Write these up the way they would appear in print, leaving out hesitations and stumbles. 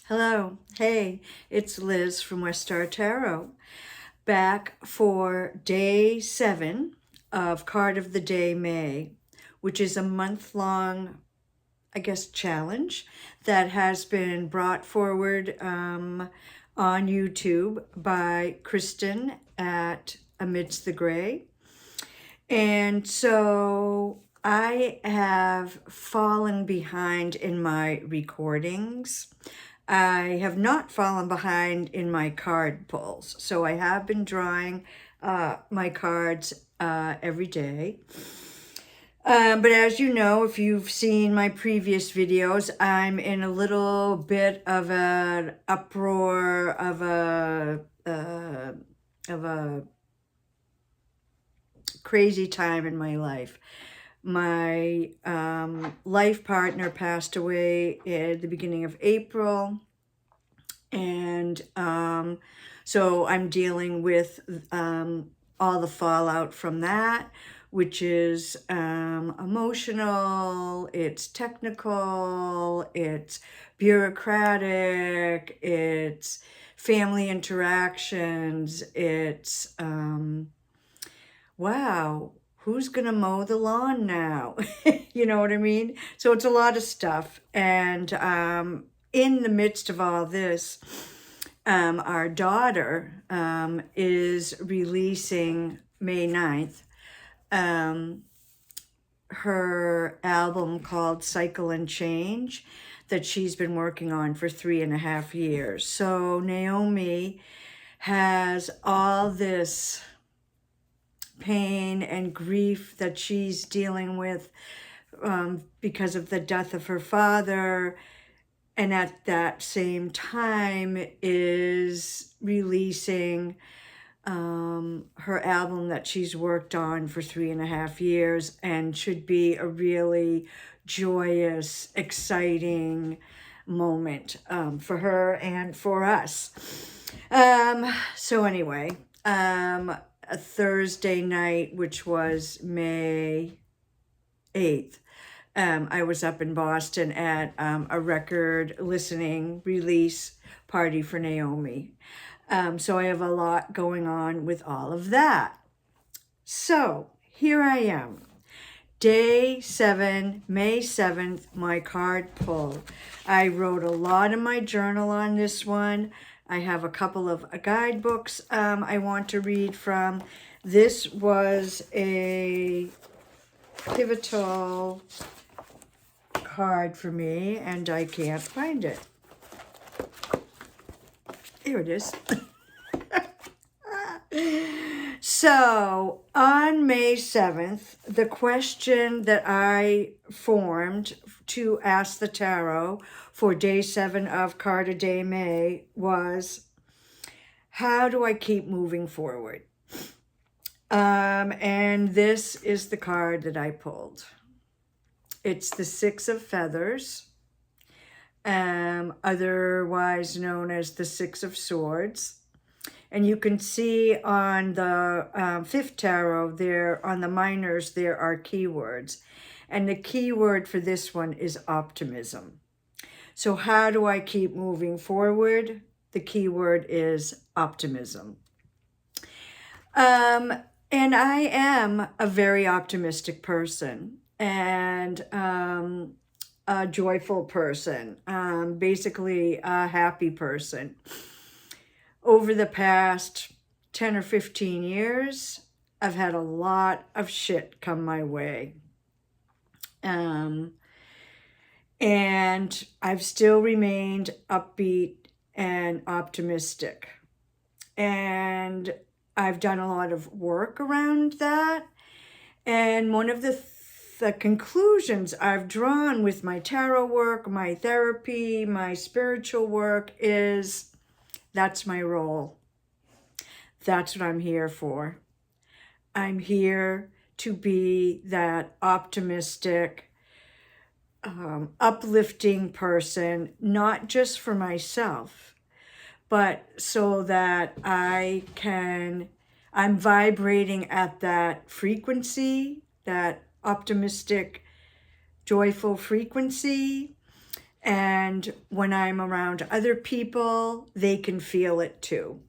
Hello, hey, it's Liz from West Star Tarot, back for day 7 of Card of the Day May, which is a month-long, challenge that has been brought forward on YouTube by Kristen at Amidst the Gray. And so I have fallen behind in my recordings. I have not fallen behind in my card pulls. So I have been drawing my cards every day. But as you know, if you've seen my previous videos, I'm in a little bit of an uproar of a crazy time in my life. My life partner passed away at the beginning of April, and so I'm dealing with all the fallout from that, which is emotional, it's technical, it's bureaucratic, it's family interactions, it's wow, who's gonna mow the lawn now? You know what I mean? So it's a lot of stuff. And in the midst of all this, our daughter is releasing May 9th her album called Cycle and Change that she's been working on for 3.5 years. So Naomi has all this pain and grief that she's dealing with because of the death of her father, and at that same time is releasing her album that she's worked on for 3.5 years, and should be a really joyous, exciting moment for her and for us. So anyway, a Thursday night, which was May 8th, I was up in Boston at a record listening release party for Naomi. So I have a lot going on with all of that. So here I am. Day 7, May 7th, my card pull. I wrote a lot in my journal on this one. I have a couple of guidebooks I want to read from. This was a pivotal card for me, and I can't find it. Here it is. So on May 7th, the question that I formed to ask the tarot for day 7 of Card a Day May was, how do I keep moving forward? And this is the card that I pulled. It's the Six of Feathers, otherwise known as the Six of Swords. And you can see on the 5th tarot there, on the minors, there are keywords. And the keyword for this one is optimism. So how do I keep moving forward? The keyword is optimism. And I am a very optimistic person and a joyful person, basically a happy person. Over the past 10 or 15 years, I've had a lot of shit come my way. And I've still remained upbeat and optimistic. And I've done a lot of work around that. And one of the conclusions I've drawn with my tarot work, my therapy, my spiritual work is, that's my role. That's what I'm here for. I'm here to be that optimistic, uplifting person, not just for myself, but so that I'm vibrating at that frequency, that optimistic, joyful frequency, And when I'm around other people, they can feel it too.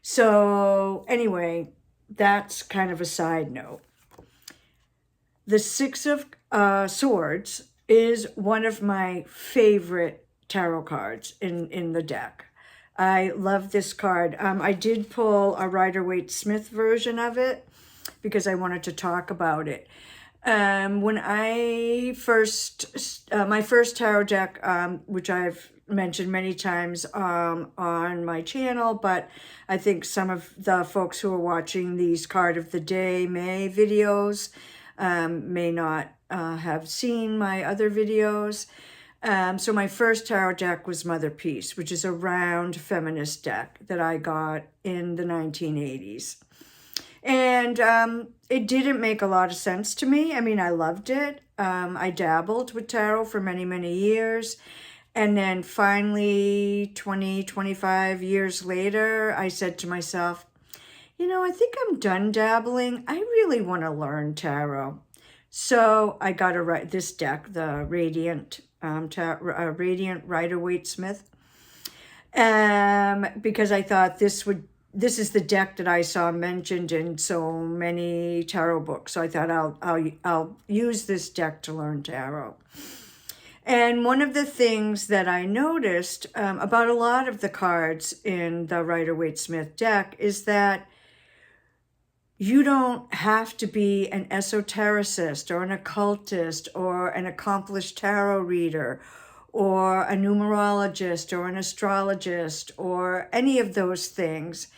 So anyway, that's kind of a side note. The Six of Swords is one of my favorite tarot cards in the deck. I love this card. I did pull a Rider-Waite-Smith version of it because I wanted to talk about it. When I first, my first tarot deck, which I've mentioned many times on my channel, but I think some of the folks who are watching these Card of the Day May videos may not have seen my other videos. So my first tarot deck was Mother Peace, which is a round feminist deck that I got in the 1980s. And it didn't make a lot of sense to me. I mean, I loved it. I dabbled with tarot for many, many years. And then finally, 20, 25 years later, I said to myself, you know, I think I'm done dabbling. I really want to learn tarot. So I got this deck, the Radiant Rider-Waite-Smith, because I thought this is the deck that I saw mentioned in so many tarot books. So I thought I'll use this deck to learn tarot. And one of the things that I noticed about a lot of the cards in the Rider-Waite-Smith deck is that you don't have to be an esotericist or an occultist or an accomplished tarot reader or a numerologist or an astrologist or any of those things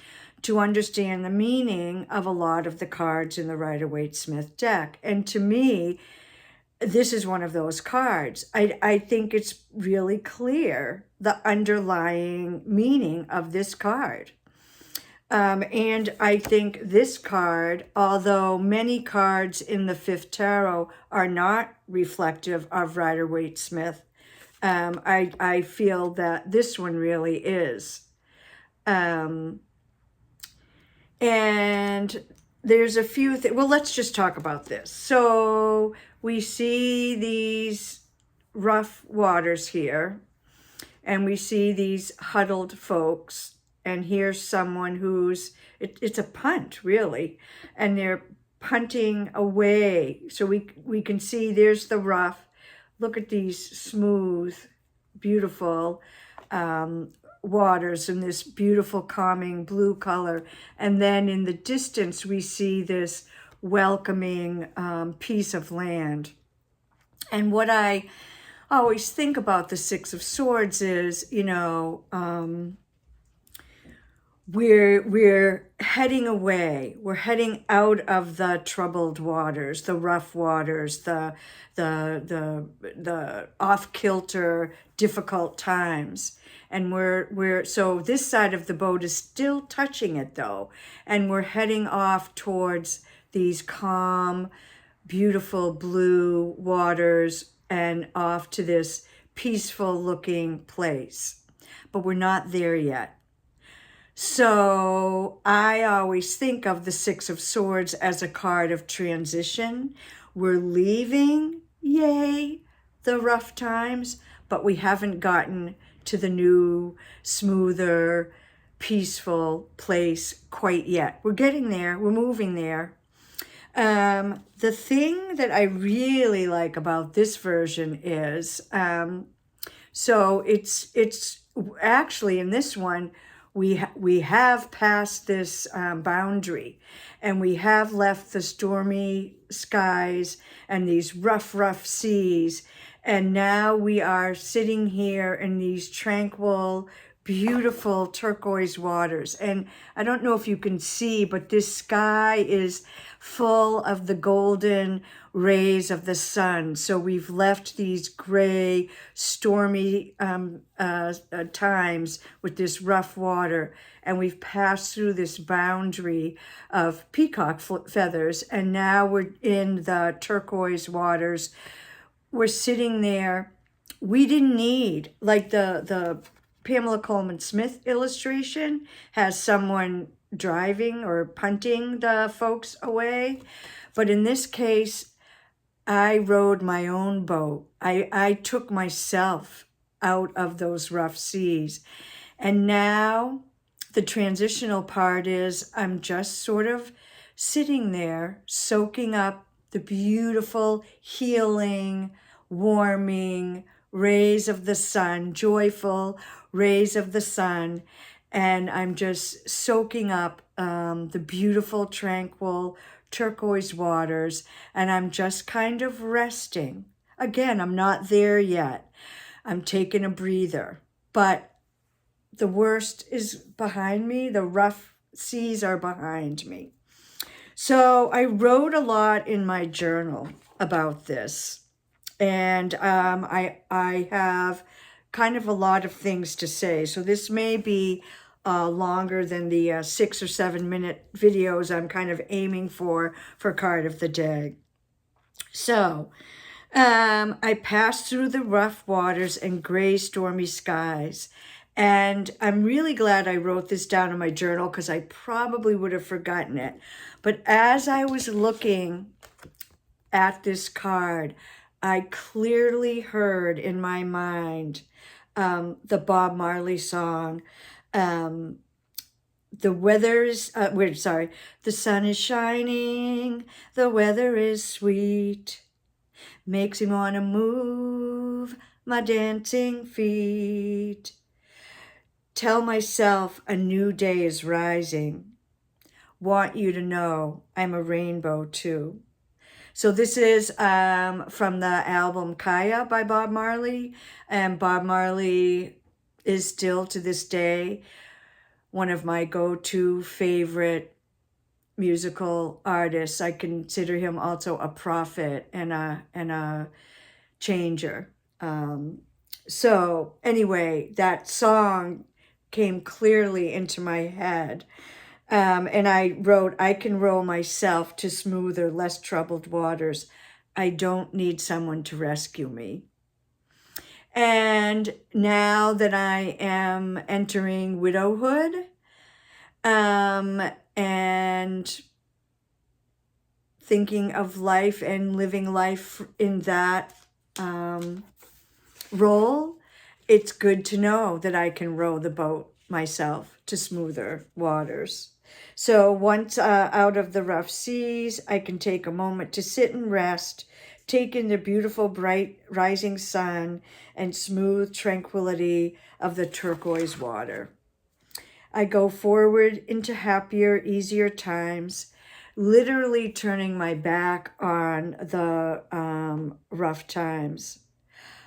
to understand the meaning of a lot of the cards in the Rider-Waite-Smith deck. And to me, this is one of those cards. I think it's really clear, the underlying meaning of this card. And I think this card, although many cards in the Fifth Tarot are not reflective of Rider-Waite-Smith, I feel that this one really is. And there's a few things. Well, let's just talk about this. So we see these rough waters here, and we see these huddled folks. And here's someone who's, it's a punt, really. And they're punting away. So we can see there's the rough. Look at these smooth, beautiful waters in this beautiful, calming blue color. And then in the distance, we see this welcoming piece of land. And what I always think about the Six of Swords is, you know, we're heading away. We're heading out of the troubled waters, the rough waters, the off-kilter, difficult times. And so this side of the boat is still touching it though. And we're heading off towards these calm, beautiful blue waters and off to this peaceful looking place. But we're not there yet. So I always think of the Six of Swords as a card of transition. We're leaving, yay, the rough times, but we haven't gotten to the new, smoother, peaceful place quite yet. We're getting there. We're moving there. The thing that I really like about this version is, so it's actually in this one, we have passed this boundary, and we have left the stormy skies and these rough seas, and now we are sitting here in these tranquil, beautiful turquoise waters. And I don't know if you can see, but this sky is full of the golden rays of the sun. So we've left these gray, stormy times with this rough water, and we've passed through this boundary of peacock feathers, and now we're in the turquoise waters. We're sitting there. We didn't need, like the Pamela Coleman Smith illustration has someone driving or punting the folks away. But in this case, I rowed my own boat. I took myself out of those rough seas. And now the transitional part is I'm just sort of sitting there soaking up the beautiful, healing, warming rays of the sun, joyful rays of the sun. And I'm just soaking up the beautiful, tranquil, turquoise waters. And I'm just kind of resting. Again, I'm not there yet. I'm taking a breather. But the worst is behind me. The rough seas are behind me. So I wrote a lot in my journal about this. And I have kind of a lot of things to say. So this may be longer than the 6 or 7 minute videos I'm kind of aiming for card of the day. So I passed through the rough waters and gray stormy skies. And I'm really glad I wrote this down in my journal because I probably would have forgotten it. But as I was looking at this card, I clearly heard in my mind the Bob Marley song, the weather is, the sun is shining, the weather is sweet, makes me want to move my dancing feet. Tell myself a new day is rising. Want you to know I'm a rainbow too. So this is from the album Kaya by Bob Marley. And Bob Marley is still to this day one of my go-to favorite musical artists. I consider him also a prophet and a changer. So anyway, that song came clearly into my head. And I wrote, I can row myself to smoother, less troubled waters. I don't need someone to rescue me. And now that I am entering widowhood, and thinking of life and living life in that role, it's good to know that I can row the boat myself to smoother waters. So once out of the rough seas, I can take a moment to sit and rest, take in the beautiful bright rising sun and smooth tranquility of the turquoise water. I go forward into happier, easier times, literally turning my back on the rough times.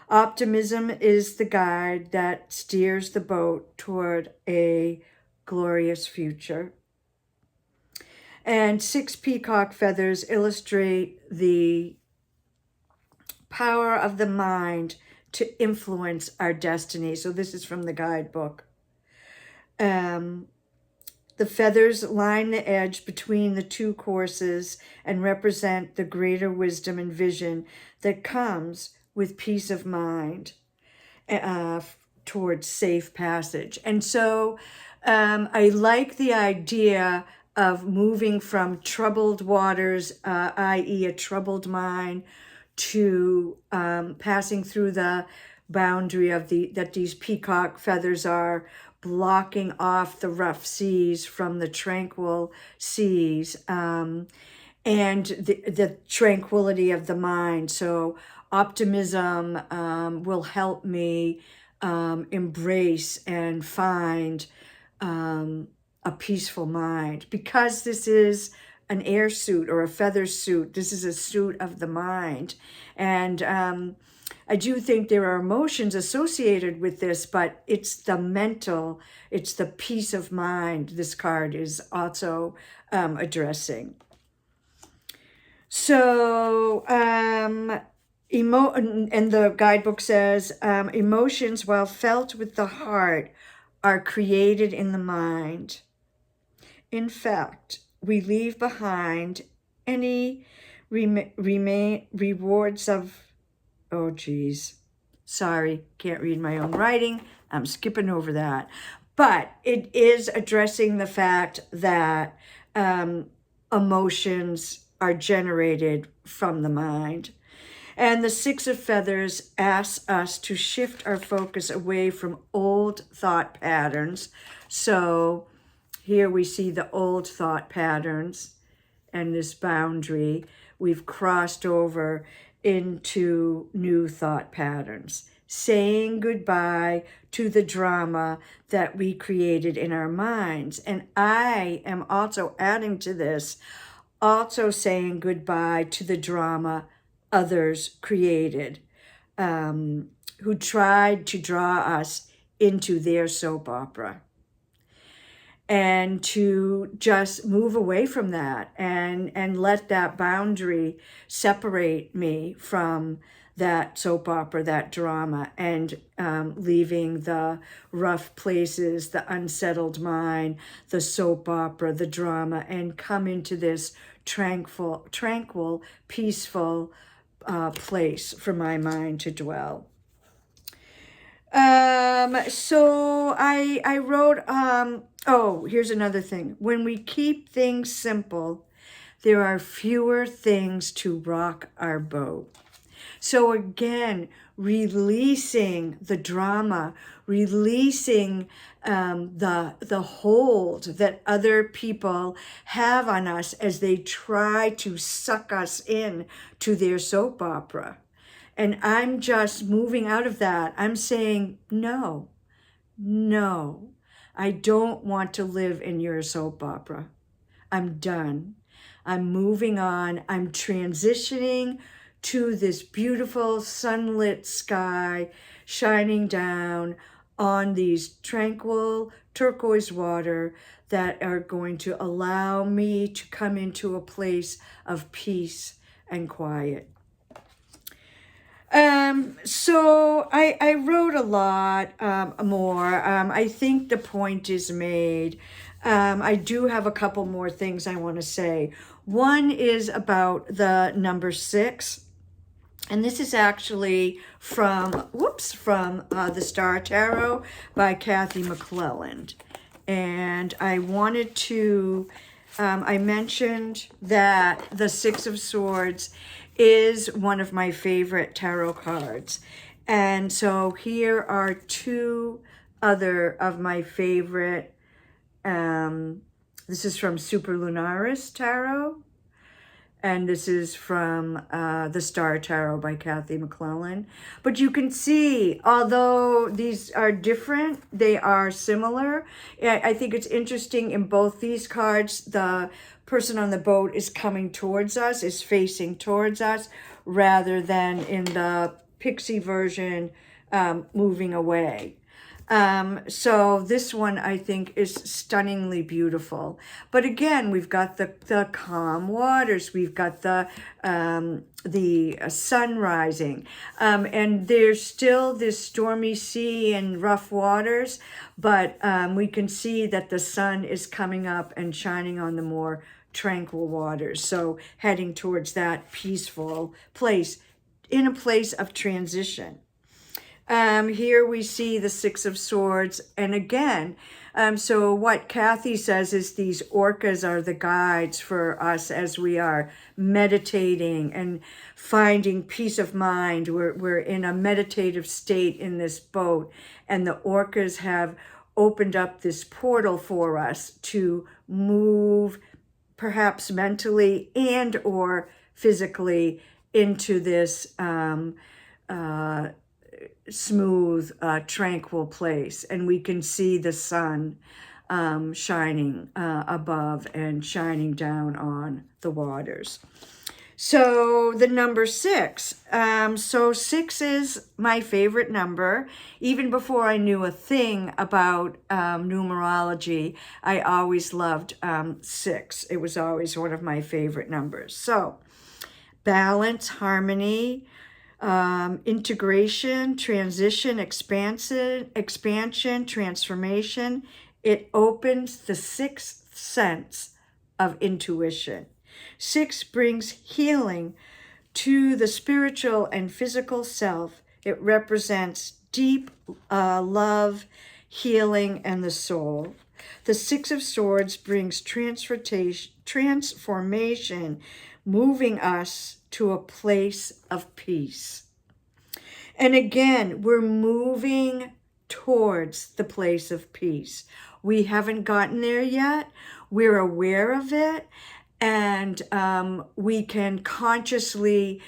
Optimism is the guide that steers the boat toward a glorious future. And 6 peacock feathers illustrate the power of the mind to influence our destiny. So this is from the guidebook. The feathers line the edge between the 2 courses and represent the greater wisdom and vision that comes with peace of mind towards safe passage. And so I like the idea of moving from troubled waters, i.e. a troubled mind, to passing through the boundary of that these peacock feathers are blocking off the rough seas from the tranquil seas, and the tranquility of the mind. So optimism will help me embrace and find a peaceful mind. Because this is an air suit or a feather suit, this is a suit of the mind. And I do think there are emotions associated with this, but it's the mental, it's the peace of mind this card is also addressing. So, and the guidebook says, emotions, while felt with the heart, are created in the mind. In fact, we leave behind any rewards of, oh geez, sorry, can't read my own writing. I'm skipping over that. But it is addressing the fact that emotions are generated from the mind. And the Six of Feathers asks us to shift our focus away from old thought patterns. So here we see the old thought patterns and this boundary. We've crossed over into new thought patterns, saying goodbye to the drama that we created in our minds. And I am also adding to this, also saying goodbye to the drama others created, who tried to draw us into their soap opera. And to just move away from that and let that boundary separate me from that soap opera, that drama, and leaving the rough places, the unsettled mind, the soap opera, the drama, and come into this tranquil, peaceful place for my mind to dwell. So I wrote, oh, here's another thing. When we keep things simple, there are fewer things to rock our boat. So again, releasing the drama, releasing the hold that other people have on us as they try to suck us in to their soap opera. And I'm just moving out of that. I'm saying, no, I don't want to live in your soap opera. I'm done. I'm moving on. I'm transitioning to this beautiful sunlit sky shining down on these tranquil turquoise water that are going to allow me to come into a place of peace and quiet. So I wrote a lot more. I think the point is made. I do have a couple more things I want to say. One is about the number 6. And this is actually from the Star Tarot by Kathy McClelland. And I wanted to, I mentioned that the 6 of Swords is one of my favorite tarot cards. And so here are 2 other of my favorite. This is from Superlunaris Tarot. And this is from the Star Tarot by Kathy McClelland. But you can see, although these are different, they are similar. I think it's interesting in both these cards, the person on the boat is coming towards us, is facing towards us, rather than in the pixie version moving away. So this one I think is stunningly beautiful. But again, we've got the calm waters, we've got the sun rising, and there's still this stormy sea and rough waters, but we can see that the sun is coming up and shining on the more tranquil waters. So heading towards that peaceful place, in a place of transition. Here we see the 6 of Swords. And again, so what Kathy says is these orcas are the guides for us as we are meditating and finding peace of mind. We're in a meditative state in this boat, and the orcas have opened up this portal for us to move perhaps mentally and or physically into this smooth, tranquil place. And we can see the sun shining above and shining down on the waters. So the number 6. So 6 is my favorite number. Even before I knew a thing about numerology, I always loved 6. It was always one of my favorite numbers. So balance, harmony, integration, transition, expansion, transformation. It opens the 6th sense of intuition. 6 brings healing to the spiritual and physical self. It represents deep love, healing, and the soul. The 6 of Swords brings transformation, moving us to a place of peace. And again, we're moving towards the place of peace. We haven't gotten there yet. We're aware of it, and we can consciously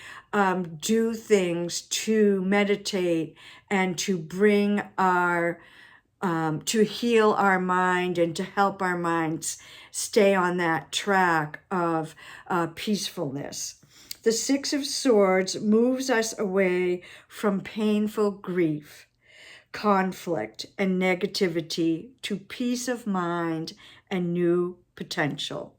do things to meditate and to bring our to heal our mind and to help our minds stay on that track of peacefulness. The Six of Swords moves us away from painful grief, conflict, and negativity to peace of mind and new potential.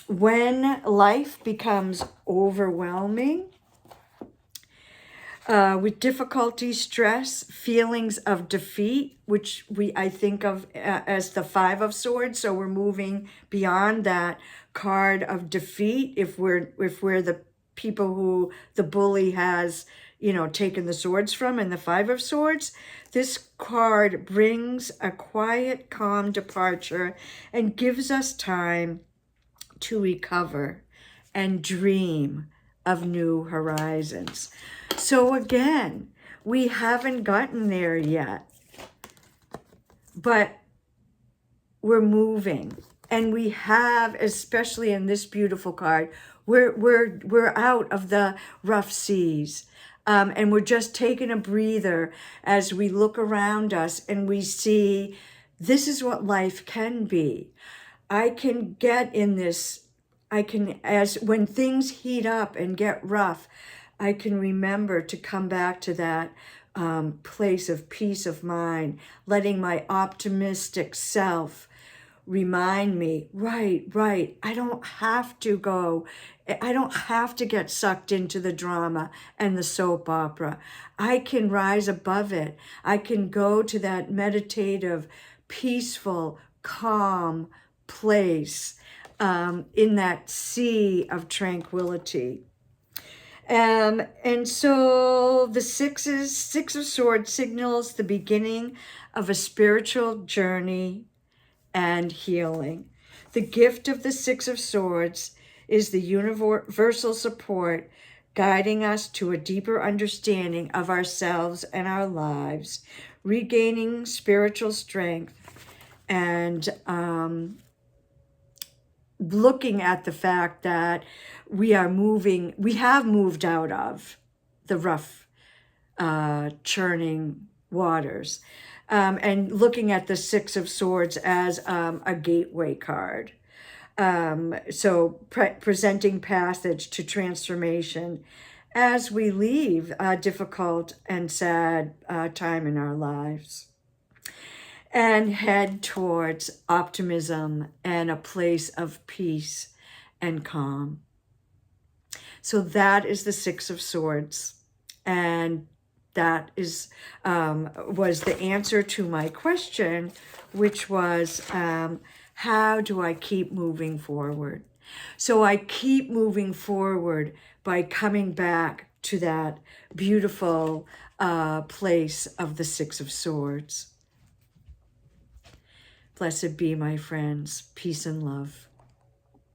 When life becomes overwhelming, with difficulty, stress, feelings of defeat, which I think of as the Five of Swords. So we're moving beyond that card of defeat. If we're the people who the bully has, taken the swords from, and the Five of Swords, this card brings a quiet, calm departure and gives us time to recover and dream of new horizons. So again, we haven't gotten there yet, but we're moving, and we have, especially in this beautiful card, we're out of the rough seas, and we're just taking a breather as we look around us and we see this is what life can be. I can get in this. As when things heat up and get rough, I can remember to come back to that place of peace of mind, letting my optimistic self remind me, right, I don't have to get sucked into the drama and the soap opera. I can rise above it. I can go to that meditative, peaceful, calm place in that sea of tranquility. And so the Six of Swords signals the beginning of a spiritual journey and healing. The gift of the Six of Swords is the universal support guiding us to a deeper understanding of ourselves and our lives, regaining spiritual strength, and looking at the fact that we have moved out of the rough, churning waters, and looking at the Six of Swords as a gateway card. So presenting passage to transformation as we leave a difficult and sad time in our lives, and head towards optimism and a place of peace and calm. So that is the Six of Swords, and that is was the answer to my question, which was how do I keep moving forward? So I keep moving forward by coming back to that beautiful place of the Six of Swords. Blessed be, my friends. Peace and love.